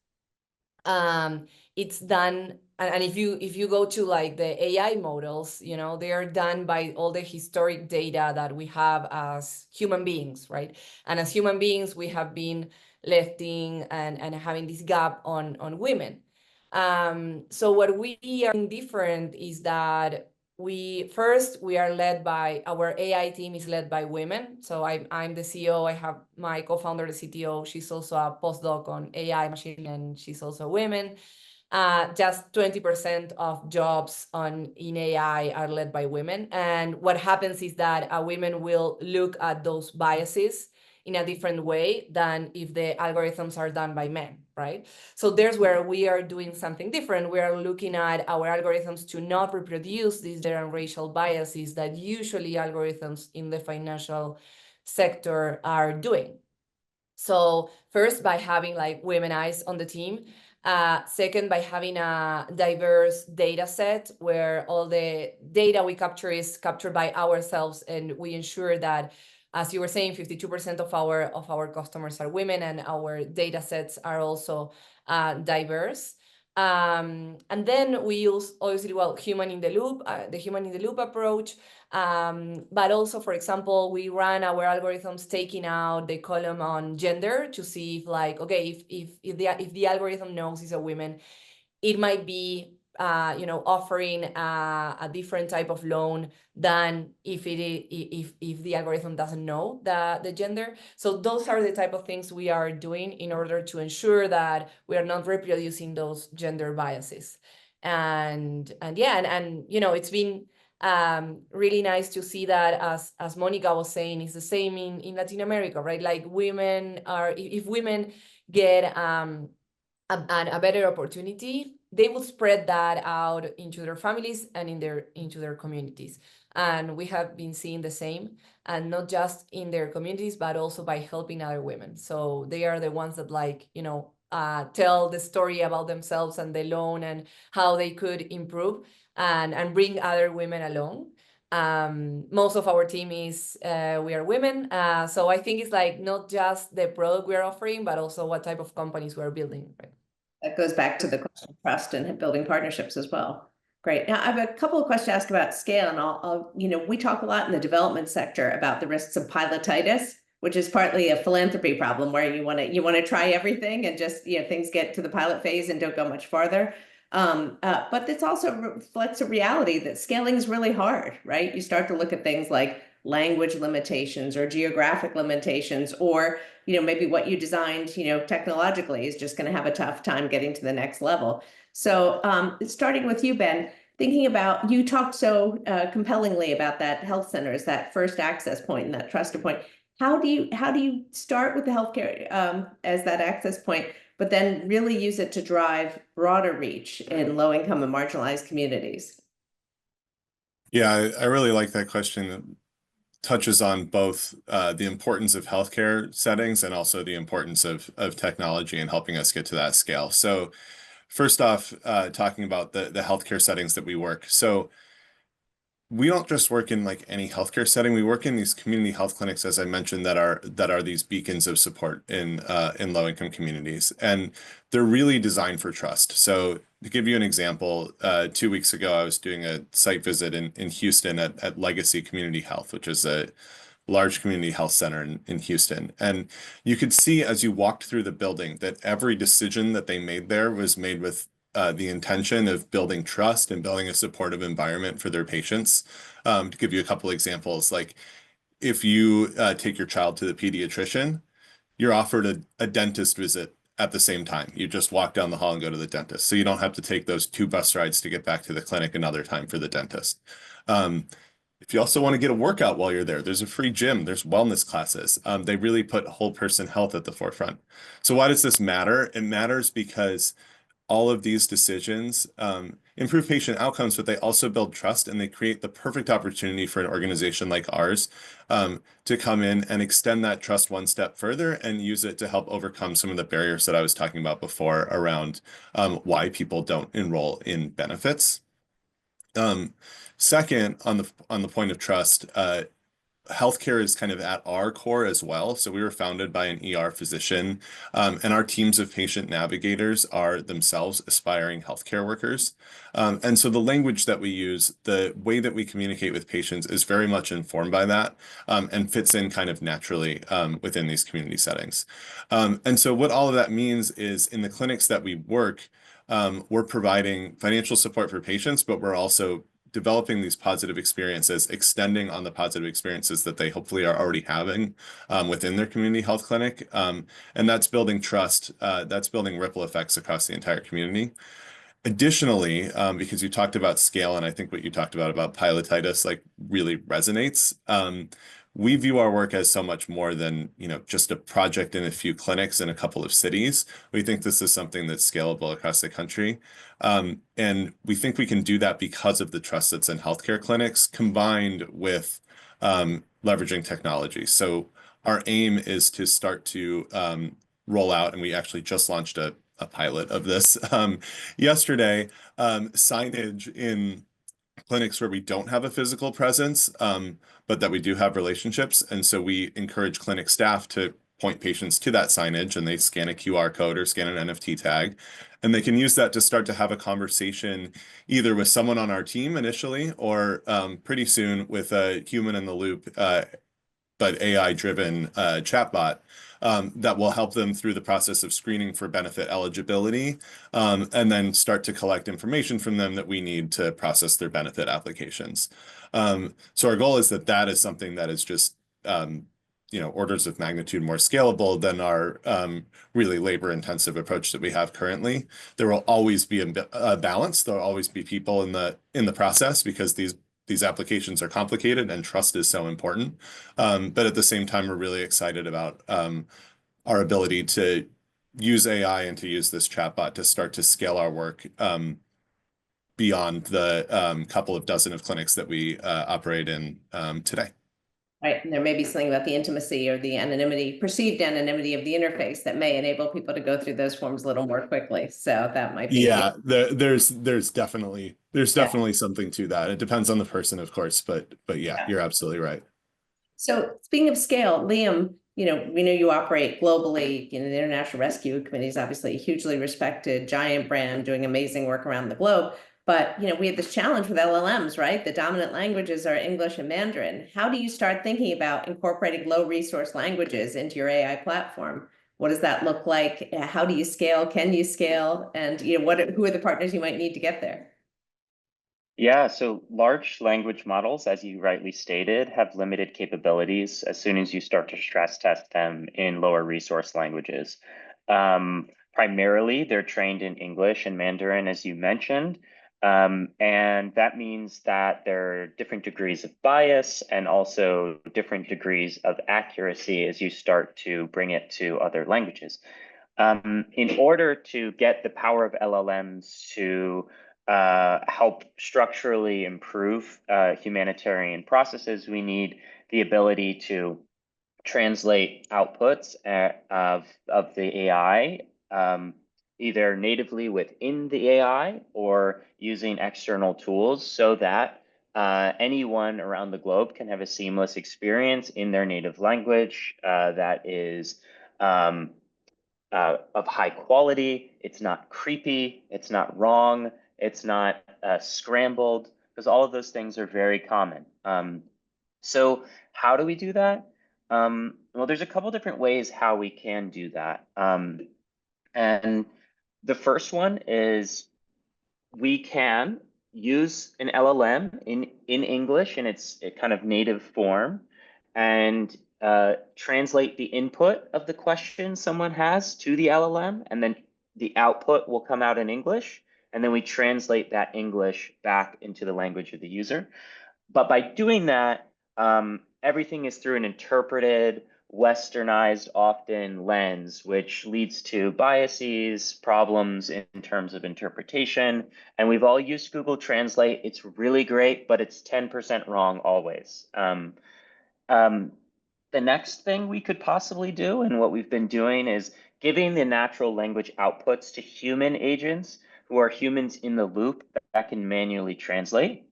it's done, and if you go to like the AI models, they are done by all the historic data that we have as human beings, right? And as human beings, we have been lefting and having this gap on women. So what we are different is that we are led by, our AI team is led by women. So I'm the CEO. I have my co-founder, the CTO. She's also a postdoc on AI machine, and she's also a woman. Just 20% of jobs in AI are led by women. And what happens is that women will look at those biases in a different way than if the algorithms are done by men, right? So there's where we are doing something different. We are looking at our algorithms to not reproduce these gender and racial biases that usually algorithms in the financial sector are doing. So first, by having like women eyes on the team. Second, by having a diverse data set where all the data we capture is captured by ourselves, and we ensure that, as you were saying, 52% of our customers are women, and our data sets are also diverse. And then we use, obviously, human in the loop approach. But also, for example, we run our algorithms taking out the column on gender to see if, like, okay, if the algorithm knows it's a woman, it might be offering a different type of loan than if the algorithm doesn't know the gender. So those are the type of things we are doing in order to ensure that we are not reproducing those gender biases. And it's been really nice to see that, as Monica was saying, it's the same in Latin America, right? Like if women get a better opportunity, they will spread that out into their families and into their communities. And we have been seeing the same, and not just in their communities, but also by helping other women. So they are the ones that tell the story about themselves and the loan and how they could improve and bring other women along. Most of our team we are women. So I think it's like not just the product we're offering, but also what type of companies we're building, right? That goes back to the question of trust and building partnerships as well. Great. Now I have a couple of questions to ask about scale, and we talk a lot in the development sector about the risks of pilotitis, which is partly a philanthropy problem where you want to try everything and just things get to the pilot phase and don't go much farther. But this also reflects a reality that scaling is really hard, right? You start to look at things like language limitations or geographic limitations, or maybe what you designed technologically is just going to have a tough time getting to the next level. So starting with you, Ben, thinking about, you talked so compellingly about that health center as that first access point and that trusted point. How do you start with the healthcare as that access point, but then really use it to drive broader reach in low-income and marginalized communities? Yeah, I really like that question. It touches on both the importance of healthcare settings and also the importance of technology and helping us get to that scale. So first off, talking about the healthcare settings that we work. So we don't just work in like any healthcare setting. We work in these community health clinics, as I mentioned, that are these beacons of support in low-income communities, and they're really designed for trust. So to give you an example, 2 weeks ago, I was doing a site visit in Houston at Legacy Community Health, which is a large community health center in Houston. And you could see as you walked through the building that every decision that they made there was made with the intention of building trust and building a supportive environment for their patients. To give you a couple examples, like if you take your child to the pediatrician, you're offered a dentist visit at the same time. You just walk down the hall and go to the dentist. So you don't have to take those 2 bus rides to get back to the clinic another time for the dentist. If you also want to get a workout while you're there, there's a free gym, there's wellness classes. They really put whole person health at the forefront. So why does this matter? It matters because all of these decisions improve patient outcomes, but they also build trust, and they create the perfect opportunity for an organization like ours to come in and extend that trust one step further and use it to help overcome some of the barriers that I was talking about before around why people don't enroll in benefits. Second, on the point of trust, healthcare is kind of at our core as well. So we were founded by an ER physician, and our teams of patient navigators are themselves aspiring healthcare workers. And so the language that we use, the way that we communicate with patients is very much informed by that, and fits in kind of naturally within these community settings. And so what all of that means is in the clinics that we work, we're providing financial support for patients, but we're also developing these positive experiences, extending on the positive experiences that they hopefully are already having within their community health clinic. And that's building trust, that's building ripple effects across the entire community. Additionally, because you talked about scale, and I think what you talked about pilotitis, like really resonates. We view our work as so much more than, just a project in a few clinics in a couple of cities. We think this is something that's scalable across the country. And we think we can do that because of the trust that's in healthcare clinics combined with leveraging technology. So our aim is to start to roll out, and we actually just launched a pilot of this yesterday, signage in clinics where we don't have a physical presence, but that we do have relationships. And so we encourage clinic staff to point patients to that signage, and they scan a QR code or scan an NFT tag, and they can use that to start to have a conversation either with someone on our team initially, or pretty soon with a human in the loop, but AI-driven chatbot that will help them through the process of screening for benefit eligibility, and then start to collect information from them that we need to process their benefit applications. So our goal is that is something that is just orders of magnitude more scalable than our really labor-intensive approach that we have currently. There will always be a balance. There will always be people in the process because these applications are complicated and trust is so important. But at the same time, we're really excited about our ability to use AI and to use this chatbot to start to scale our work beyond the couple of dozen of clinics that we operate in today. Right, and there may be something about the intimacy or the anonymity, perceived anonymity of the interface that may enable people to go through those forms a little more quickly. So that might be. Yeah, there's definitely something to that. It depends on the person, of course, but yeah, you're absolutely right. So speaking of scale, Liam, we know you operate globally. The International Rescue Committee is obviously a hugely respected giant brand doing amazing work around the globe. But we have this challenge with LLMs, right? The dominant languages are English and Mandarin. How do you start thinking about incorporating low resource languages into your AI platform? What does that look like? How do you scale? Can you scale? And who are the partners you might need to get there? Yeah, so large language models, as you rightly stated, have limited capabilities as soon as you start to stress test them in lower resource languages. Primarily, they're trained in English and Mandarin, as you mentioned. And that means that there are different degrees of bias and also different degrees of accuracy as you start to bring it to other languages. In order to get the power of LLMs to help structurally improve humanitarian processes, we need the ability to translate outputs of the AI, either natively within the AI or using external tools, so that anyone around the globe can have a seamless experience in their native language that is of high quality. It's not creepy. It's not wrong. It's not scrambled, because all of those things are very common. So how do we do that? Well, there's a couple different ways how we can do that. And the first one is we can use an LLM in English in its kind of native form and translate the input of the question someone has to the LLM, and then the output will come out in English, and then we translate that English back into the language of the user. But by doing that, everything is through an interpreted, westernized, often lens, which leads to biases, problems in terms of interpretation. And we've all used Google Translate. It's really great, but it's 10% wrong always. The next thing we could possibly do, and what we've been doing, is giving the natural language outputs to human agents who are humans in the loop that can manually translate.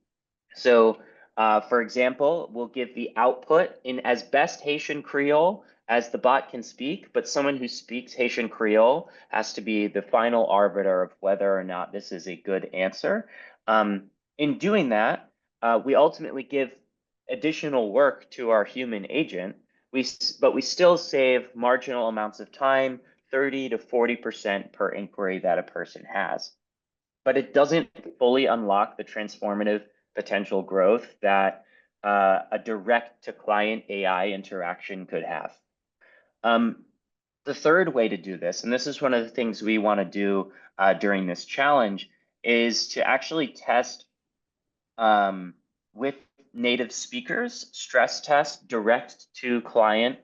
So, for example, we'll give the output in as best Haitian Creole as the bot can speak, but someone who speaks Haitian Creole has to be the final arbiter of whether or not this is a good answer. In doing that, we ultimately give additional work to our human agent, but we still save marginal amounts of time, 30 to 40% per inquiry that a person has. But it doesn't fully unlock the transformative potential growth that a direct-to-client AI interaction could have. The third way to do this, and this is one of the things we want to do during this challenge, is to actually test with native speakers, stress test direct-to-client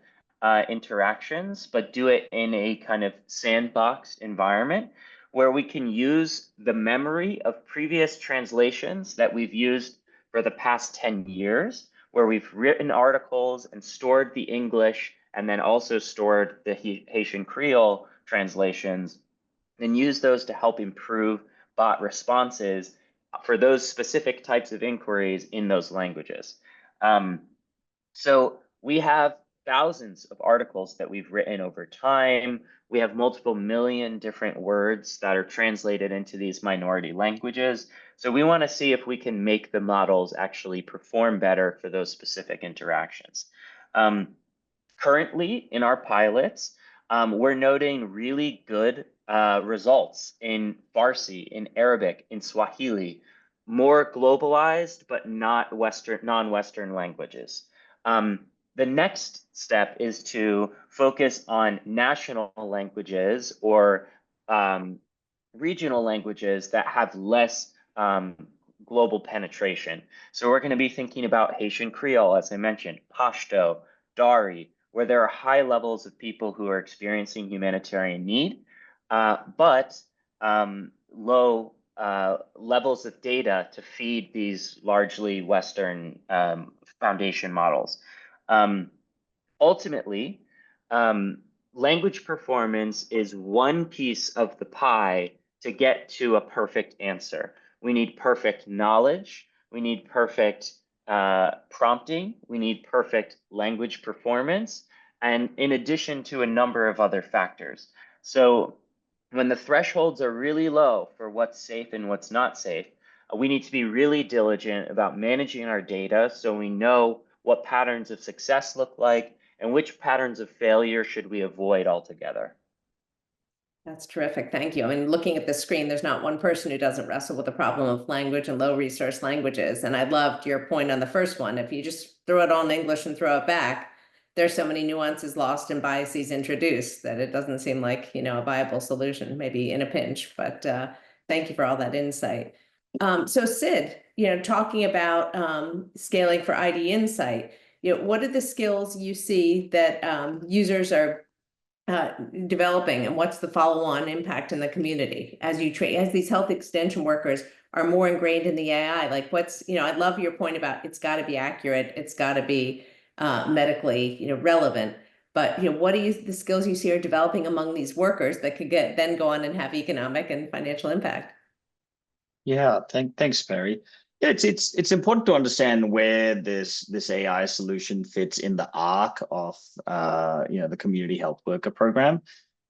interactions, but do it in a kind of sandboxed environment where we can use the memory of previous translations that we've used for the past 10 years, where we've written articles and stored the English and then also stored the Haitian Creole translations, and use those to help improve bot responses for those specific types of inquiries in those languages. So we have thousands of articles that we've written over time. We have multiple million different words that are translated into these minority languages. So we want to see if we can make the models actually perform better for those specific interactions. Currently, in our pilots, we're noting really good results in Farsi, in Arabic, in Swahili, more globalized but not non-Western languages. The next step is to focus on national languages or regional languages that have less global penetration. So we're going to be thinking about Haitian Creole, as I mentioned, Pashto, Dari, where there are high levels of people who are experiencing humanitarian need, but low levels of data to feed these largely Western foundation models. Ultimately, language performance is one piece of the pie to get to a perfect answer. We need perfect knowledge. We need perfect prompting. We need perfect language performance, and in addition to a number of other factors. So when the thresholds are really low for what's safe and what's not safe, we need to be really diligent about managing our data so we know what patterns of success look like and which patterns of failure should we avoid altogether. That's terrific. Thank you. I mean, looking at the screen, there's not one person who doesn't wrestle with the problem of language and low resource languages. And I loved your point on the first one. If you just throw it all in English and throw it back, there's so many nuances lost and biases introduced that it doesn't seem like, a viable solution, maybe in a pinch. But thank you for all that insight. So Sid, talking about scaling for ID insight, what are the skills you see that users are developing, and what's the follow-on impact in the community as you train, as these health extension workers are more ingrained in the AI? Like I love your point about it's got to be accurate, it's got to be medically, relevant. But what are the skills you see are developing among these workers that could then go on and have economic and financial impact? Yeah, thanks, Perry. It's important to understand where this AI solution fits in the arc of the community health worker program.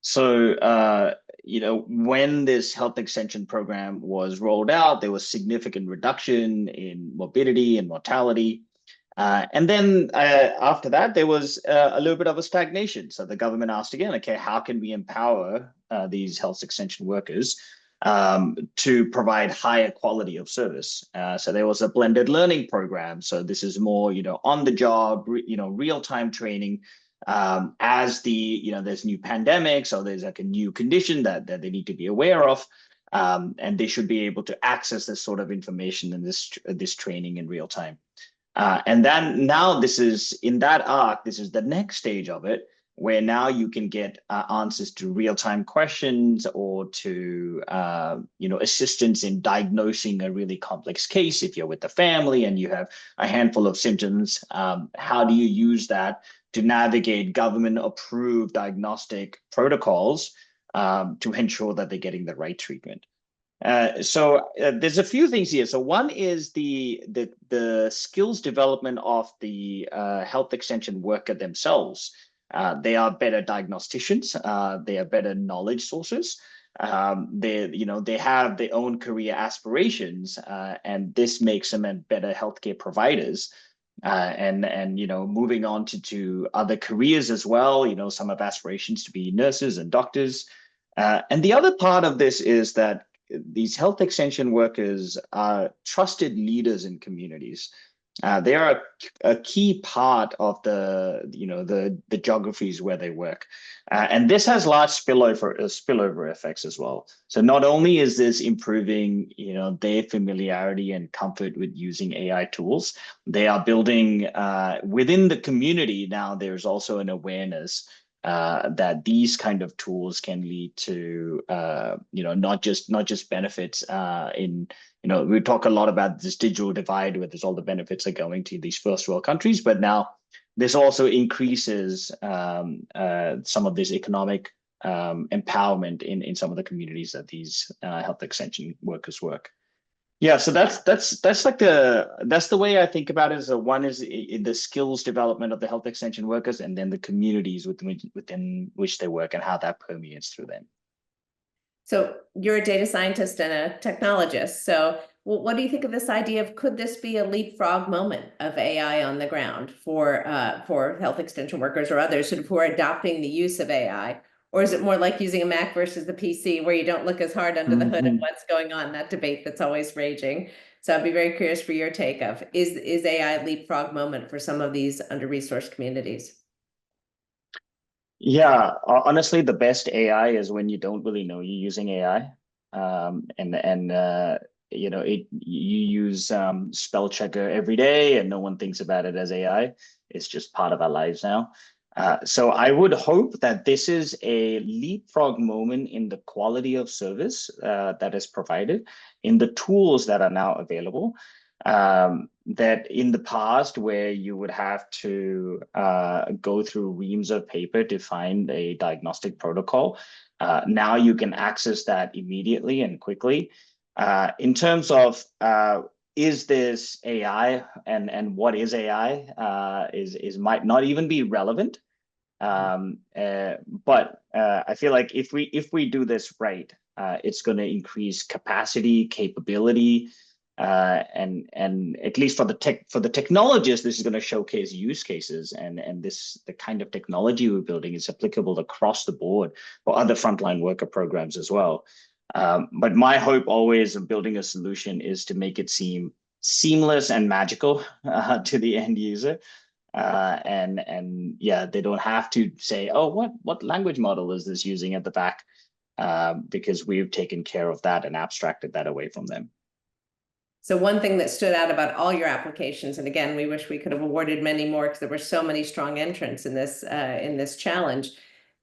So when this health extension program was rolled out, there was significant reduction in morbidity and mortality. And then after that, there was a little bit of a stagnation. So the government asked again, okay, how can we empower these health extension workers to provide higher quality of service? So there was a blended learning program. So this is more, on the job, real-time training as there's new pandemics or there's like a new condition that they need to be aware of. And they should be able to access this sort of information and this training in real time. And then now this is in that arc, this is the next stage of it, where now you can get answers to real-time questions or to assistance in diagnosing a really complex case. If you're with the family and you have a handful of symptoms, how do you use that to navigate government-approved diagnostic protocols to ensure that they're getting the right treatment? So there's a few things here. So one is the skills development of the health extension worker themselves. They are better diagnosticians. They are better knowledge sources. They have their own career aspirations, and this makes them better healthcare providers. And moving on to other careers as well. Some have aspirations to be nurses and doctors. And the other part of this is that these health extension workers are trusted leaders in communities. They are a key part of the geographies where they work. And this has large spillover effects as well. So not only is this improving, their familiarity and comfort with using AI tools, they are building within the community. Now there's also an awareness that these kind of tools can lead to, not just benefits we talk a lot about this digital divide where there's all the benefits are going to these first world countries, but now this also increases some of this economic empowerment in some of the communities that these health extension workers work. Yeah, so that's the way I think about it. So one is in the skills development of the health extension workers, and then the communities within which they work and how that permeates through them. So you're a data scientist and a technologist. So what do you think of this idea of, could this be a leapfrog moment of AI on the ground for health extension workers or others who are adopting the use of AI? Or is it more like using a Mac versus the PC where you don't look as hard under the hood of what's going on, that debate that's always raging? So I'd be very curious for your take of, is AI a leapfrog moment for some of these under-resourced communities? Yeah, honestly, the best AI is when you don't really know you're using AI. You use spell checker every day and no one thinks about it as AI. It's just part of our lives now. So I would hope that this is a leapfrog moment in the quality of service that is provided, in the tools that are now available. That in the past, where you would have to go through reams of paper to find a diagnostic protocol, now you can access that immediately and quickly. In terms of is this AI and what is AI is might not even be relevant. But I feel like if we do this right, it's going to increase capacity, capability, and at least for the technologists, this is going to showcase use cases, and the kind of technology we're building is applicable across the board for other frontline worker programs as well. But my hope always of building a solution is to make it seem seamless and magical to the end user. And yeah, they don't have to say, oh, what language model is this using at the back? Because we've taken care of that and abstracted that away from them. So one thing that stood out about all your applications, and again, we wish we could have awarded many more because there were so many strong entrants in this challenge,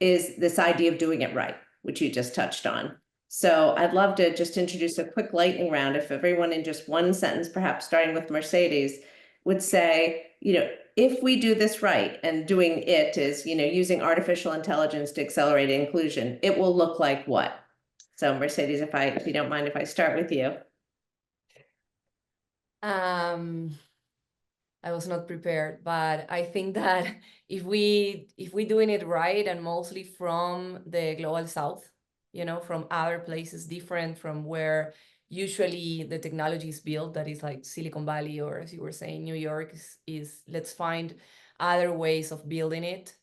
is this idea of doing it right, which you just touched on. So I'd love to just introduce a quick lightning round. If everyone in just one sentence, perhaps starting with Mercedes, would say, if we do this right, and doing it is, using artificial intelligence to accelerate inclusion, it will look like what? So Mercedes, if you don't mind, if I start with you. I was not prepared, but I think that if we doing it right and mostly from the global south, you know, from other places different from where usually the technology is built, that is like Silicon Valley, or as you were saying, New York is let's find other ways of building it,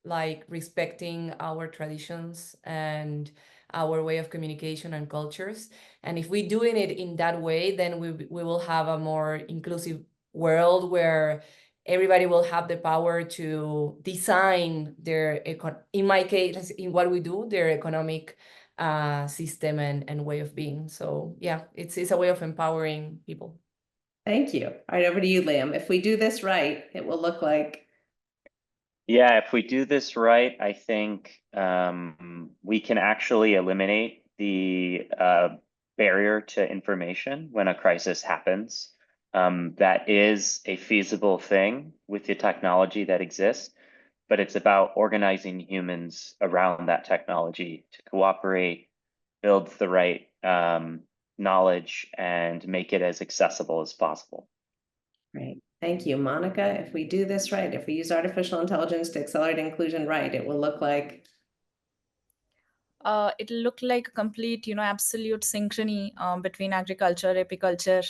like respecting our traditions and our way of communication and cultures. And if we're doing it in that way, then we will have a more inclusive world where everybody will have the power to design their, in my case, in what we do, their economic system and way of being. So yeah, it's a way of empowering people. Thank you. All right, over to you, Liam. If we do this right, it will look like. Yeah, if we do this right, I think we can actually eliminate the barrier to information when a crisis happens. That is a feasible thing with the technology that exists, but it's about organizing humans around that technology to cooperate, build the right knowledge, and make it as accessible as possible. Great. Thank you, Monica. If we do this right, if we use artificial intelligence to accelerate inclusion right, it will look like. It'll look like a complete, absolute synchrony between agriculture, apiculture,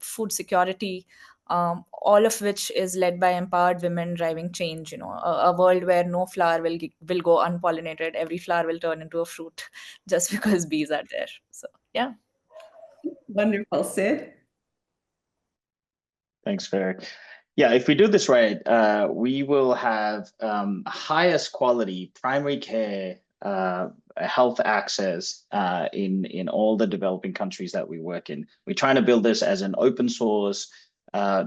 food security, all of which is led by empowered women driving change. A world where no flower will go unpollinated. Every flower will turn into a fruit just because bees are there. So yeah. Wonderful, Sid. Thanks, Ferry. Yeah, if we do this right, we will have highest quality primary care health access in all the developing countries that we work in. We're trying to build this as an open source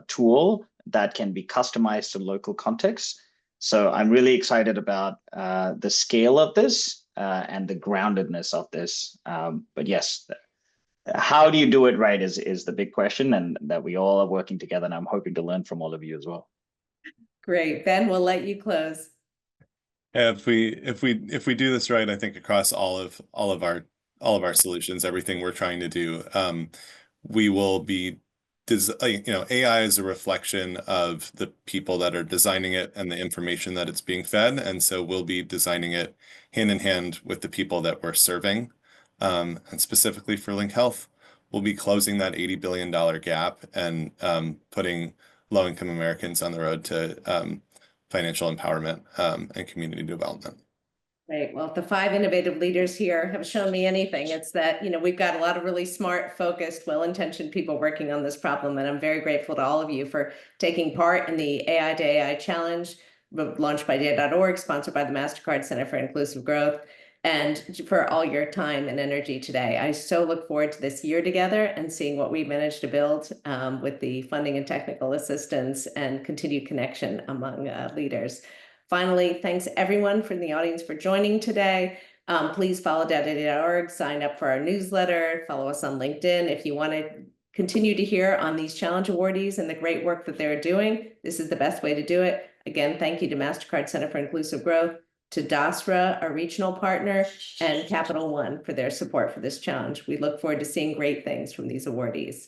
tool that can be customized to local contexts. So I'm really excited about the scale of this and the groundedness of this. But yes, how do you do it right is the big question, and that we all are working together, and I'm hoping to learn from all of you as well. Great. Ben, we'll let you close. If we do this right, I think across all of our solutions, everything we're trying to do, we will be AI is a reflection of the people that are designing it and the information that it's being fed, and so we'll be designing it hand in hand with the people that we're serving. And specifically for Link Health, we'll be closing that $80 billion gap and putting low-income Americans on the road to financial empowerment and community development. Right. Well, if the 5 innovative leaders here have shown me anything, it's that, we've got a lot of really smart, focused, well-intentioned people working on this problem. And I'm very grateful to all of you for taking part in the AI2AI challenge launched by Data.org, sponsored by the Mastercard Center for Inclusive Growth, and for all your time and energy today. I so look forward to this year together and seeing what we managed to build with the funding and technical assistance and continued connection among leaders. Finally, thanks everyone from the audience for joining today. Please follow data.org, sign up for our newsletter, follow us on LinkedIn. If you want to continue to hear on these challenge awardees and the great work that they're doing, this is the best way to do it. Again, thank you to Mastercard Center for Inclusive Growth, to DASRA, our regional partner, and Capital One for their support for this challenge. We look forward to seeing great things from these awardees.